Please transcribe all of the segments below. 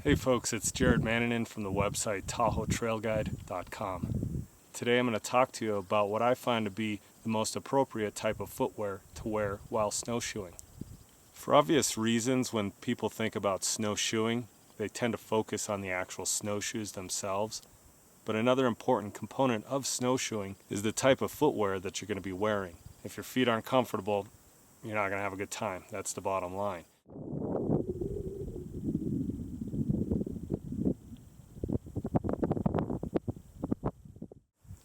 Hey folks, it's Manninen from the website TahoeTrailGuide.com. Today I'm going to talk to you about what I find to be the most appropriate type of footwear to wear while snowshoeing. For obvious reasons, when people think about snowshoeing, they tend to focus on the actual snowshoes themselves. But another important component of snowshoeing is the type of footwear that you're going to be wearing. If your feet aren't comfortable, you're not going to have a good time. That's the bottom line.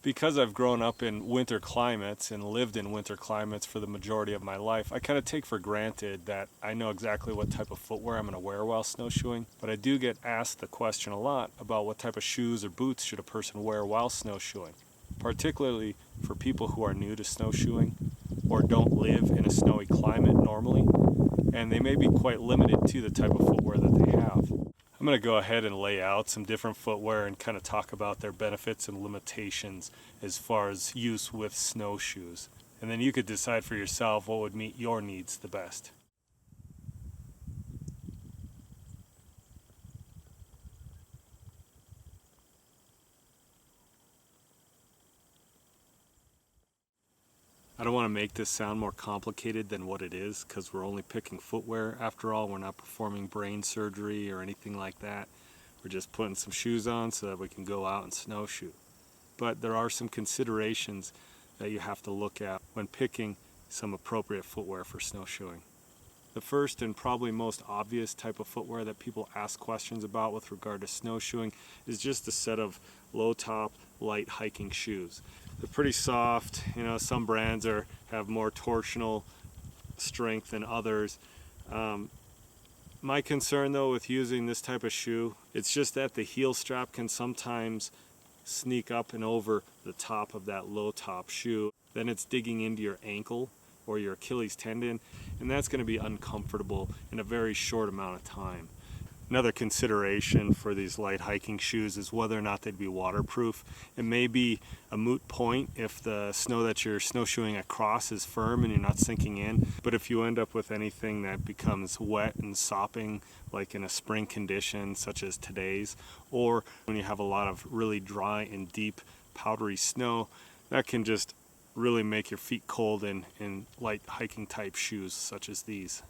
Because I've grown up in winter climates and lived in winter climates for the majority of my life, I kind of take for granted that I know exactly what type of footwear I'm going to wear while snowshoeing. But I do get asked the question a lot about what type of shoes or boots should a person wear while snowshoeing, particularly for people who are new to snowshoeing or don't live in a snowy climate normally, and they may be quite limited to the type of footwear that they have. I'm going to go ahead and lay out some different footwear and kind of talk about their benefits and limitations as far as use with snowshoes. And then you could decide for yourself what would meet your needs the best. I don't want to make this sound more complicated than what it is, because we're only picking footwear. After all, we're not performing brain surgery or anything like that. We're just putting some shoes on so that we can go out and snowshoe. But there are some considerations that you have to look at when picking some appropriate footwear for snowshoeing. The first and probably most obvious type of footwear that people ask questions about with regard to snowshoeing is just a set of low-top, light hiking shoes. They're pretty soft. Some brands have more torsional strength than others. My concern though with using this type of shoe, it's just that the heel strap can sometimes sneak up and over the top of that low top shoe. Then it's digging into your ankle or your Achilles tendon, and that's going to be uncomfortable in a very short amount of time. Another consideration for these light hiking shoes is whether or not they'd be waterproof. It may be a moot point if the snow that you're snowshoeing across is firm and you're not sinking in, but if you end up with anything that becomes wet and sopping, like in a spring condition such as today's, or when you have a lot of really dry and deep powdery snow, that can just really make your feet cold in light hiking type shoes such as these.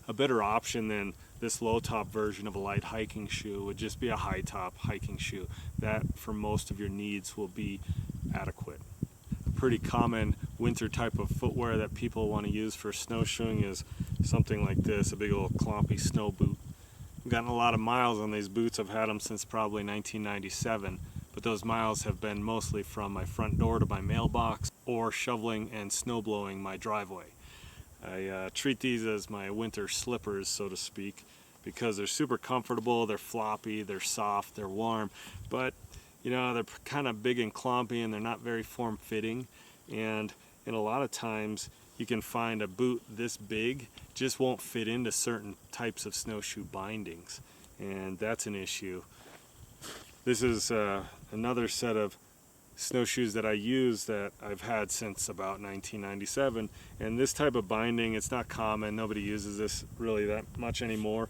A better option than this low top version of a light hiking shoe would just be a high top hiking shoe. That for most of your needs will be adequate. A pretty common winter type of footwear that people want to use for snowshoeing is something like this, a big old clompy snow boot. I've gotten a lot of miles on these boots. I've had them since probably 1997, but those miles have been mostly from my front door to my mailbox or shoveling and snow blowing my driveway. I treat these as my winter slippers, so to speak, because they're super comfortable, they're floppy, they're soft, they're warm, but they're kind of big and clumpy and they're not very form-fitting, and a lot of times you can find a boot this big just won't fit into certain types of snowshoe bindings, and that's an issue. This is another set of snowshoes that I use that I've had since about 1997, and this type of binding, it's not common. Nobody uses this really that much anymore.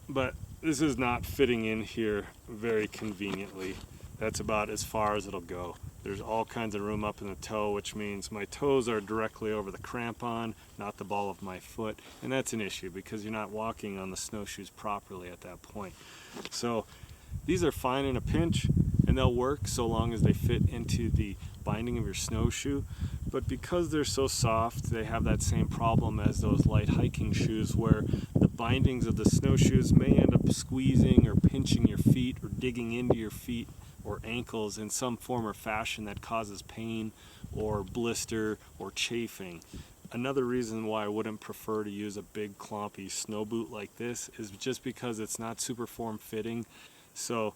But this is not fitting in here very conveniently. That's about as far as it'll go. There's all kinds of room up in the toe, which means my toes are directly over the crampon, not the ball of my foot, and that's an issue because you're not walking on the snowshoes properly at that point. So these are fine in a pinch, and they'll work so long as they fit into the binding of your snowshoe, but because they're so soft, they have that same problem as those light hiking shoes where the bindings of the snowshoes may end up squeezing or pinching your feet or digging into your feet or ankles in some form or fashion that causes pain or blister or chafing. Another reason why I wouldn't prefer to use a big clompy snow boot like this is just because it's not super form fitting, so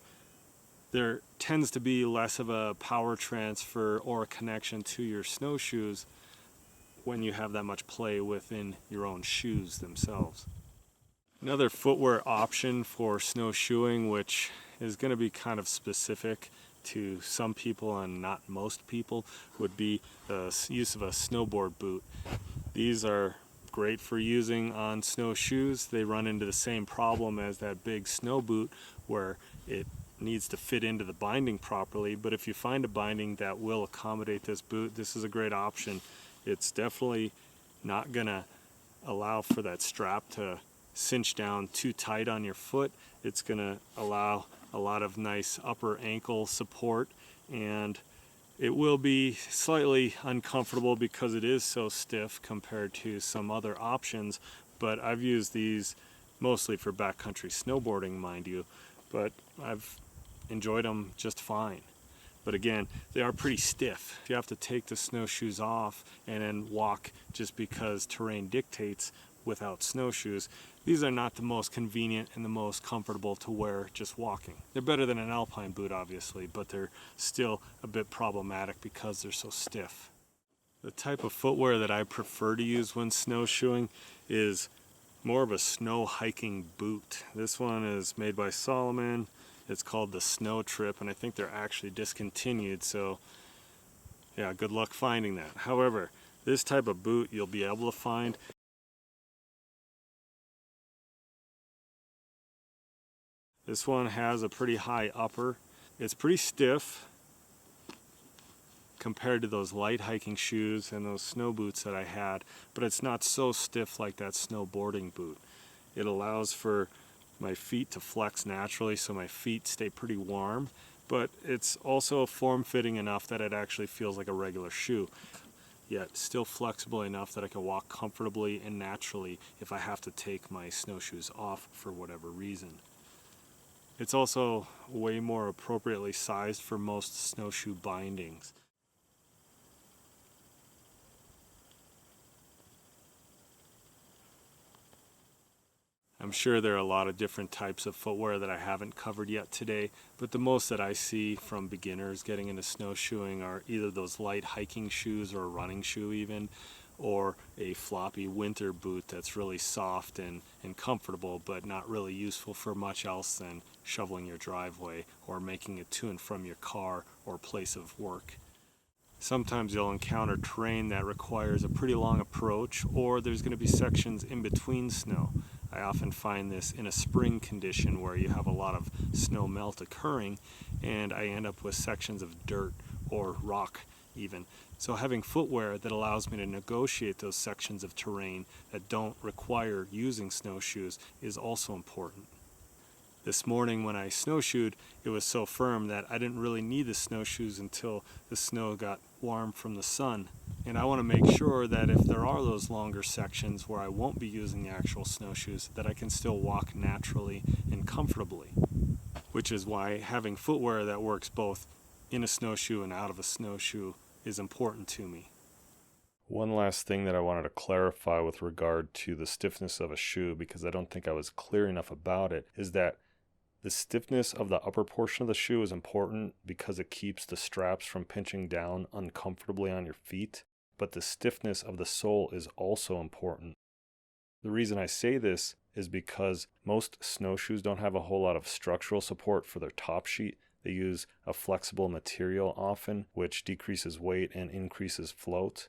there tends to be less of a power transfer or a connection to your snowshoes when you have that much play within your own shoes themselves. Another footwear option for snowshoeing, which is going to be kind of specific to some people and not most people, would be the use of a snowboard boot. These are great for using on snowshoes. They run into the same problem as that big snow boot where it needs to fit into the binding properly, but if you find a binding that will accommodate this boot, this is a great option. It's definitely not gonna allow for that strap to cinch down too tight on your foot. It's gonna allow a lot of nice upper ankle support, and it will be slightly uncomfortable because it is so stiff compared to some other options, but I've used these mostly for backcountry snowboarding, mind you, but I've enjoyed them just fine. But again, they are pretty stiff. You have to take the snowshoes off and then walk just because terrain dictates without snowshoes. These are not the most convenient and the most comfortable to wear just walking. They're better than an alpine boot, obviously, but they're still a bit problematic because they're so stiff. The type of footwear that I prefer to use when snowshoeing is more of a snow hiking boot. This one is made by Salomon. It's called the Snow Trip, and I think they're actually discontinued, so yeah, good luck finding that. However, this type of boot you'll be able to find. This one has a pretty high upper. It's pretty stiff compared to those light hiking shoes and those snow boots that I had, but it's not so stiff like that snowboarding boot. It allows for my feet to flex naturally, so my feet stay pretty warm, but it's also form-fitting enough that it actually feels like a regular shoe, yet still flexible enough that I can walk comfortably and naturally if I have to take my snowshoes off for whatever reason. It's also way more appropriately sized for most snowshoe bindings. I'm sure there are a lot of different types of footwear that I haven't covered yet today, but the most that I see from beginners getting into snowshoeing are either those light hiking shoes or a running shoe even, or a floppy winter boot that's really soft and comfortable, but not really useful for much else than shoveling your driveway or making it to and from your car or place of work. Sometimes you'll encounter terrain that requires a pretty long approach, or there's going to be sections in between snow. I often find this in a spring condition where you have a lot of snow melt occurring, and I end up with sections of dirt or rock even. So having footwear that allows me to negotiate those sections of terrain that don't require using snowshoes is also important. This morning when I snowshoed, it was so firm that I didn't really need the snowshoes until the snow got warm from the sun. And I want to make sure that if there are those longer sections where I won't be using the actual snowshoes, that I can still walk naturally and comfortably. Which is why having footwear that works both in a snowshoe and out of a snowshoe is important to me. One last thing that I wanted to clarify with regard to the stiffness of a shoe, because I don't think I was clear enough about it, is that the stiffness of the upper portion of the shoe is important because it keeps the straps from pinching down uncomfortably on your feet, but the stiffness of the sole is also important. The reason I say this is because most snowshoes don't have a whole lot of structural support for their top sheet. They use a flexible material often, which decreases weight and increases float.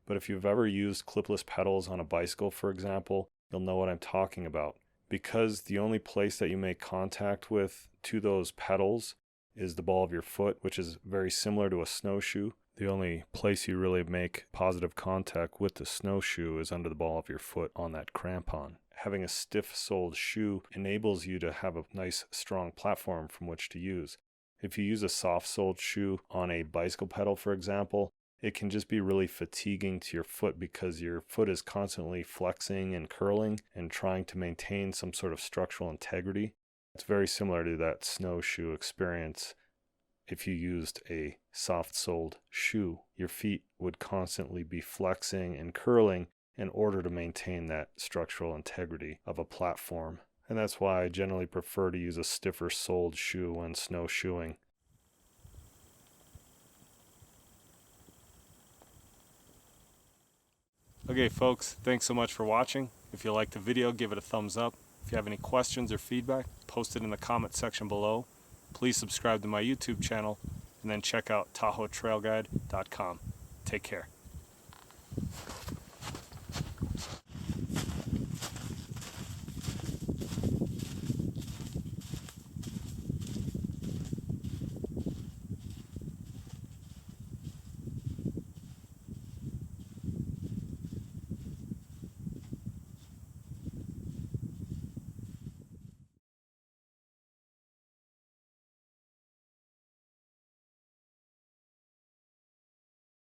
But if you've ever used clipless pedals on a bicycle, for example, you'll know what I'm talking about. Because the only place that you make contact with to those pedals is the ball of your foot, which is very similar to a snowshoe. The only place you really make positive contact with the snowshoe is under the ball of your foot on that crampon. Having a stiff-soled shoe enables you to have a nice, strong platform from which to use. If you use a soft-soled shoe on a bicycle pedal, for example, it can just be really fatiguing to your foot because your foot is constantly flexing and curling and trying to maintain some sort of structural integrity. It's very similar to that snowshoe experience. If you used a soft-soled shoe, your feet would constantly be flexing and curling in order to maintain that structural integrity of a platform. And that's why I generally prefer to use a stiffer-soled shoe when snowshoeing. Okay folks, thanks so much for watching. If you liked the video, give it a thumbs up. If you have any questions or feedback, post it in the comment section below. please subscribe to my YouTube channel, and then check out TahoeTrailGuide.com. Take care.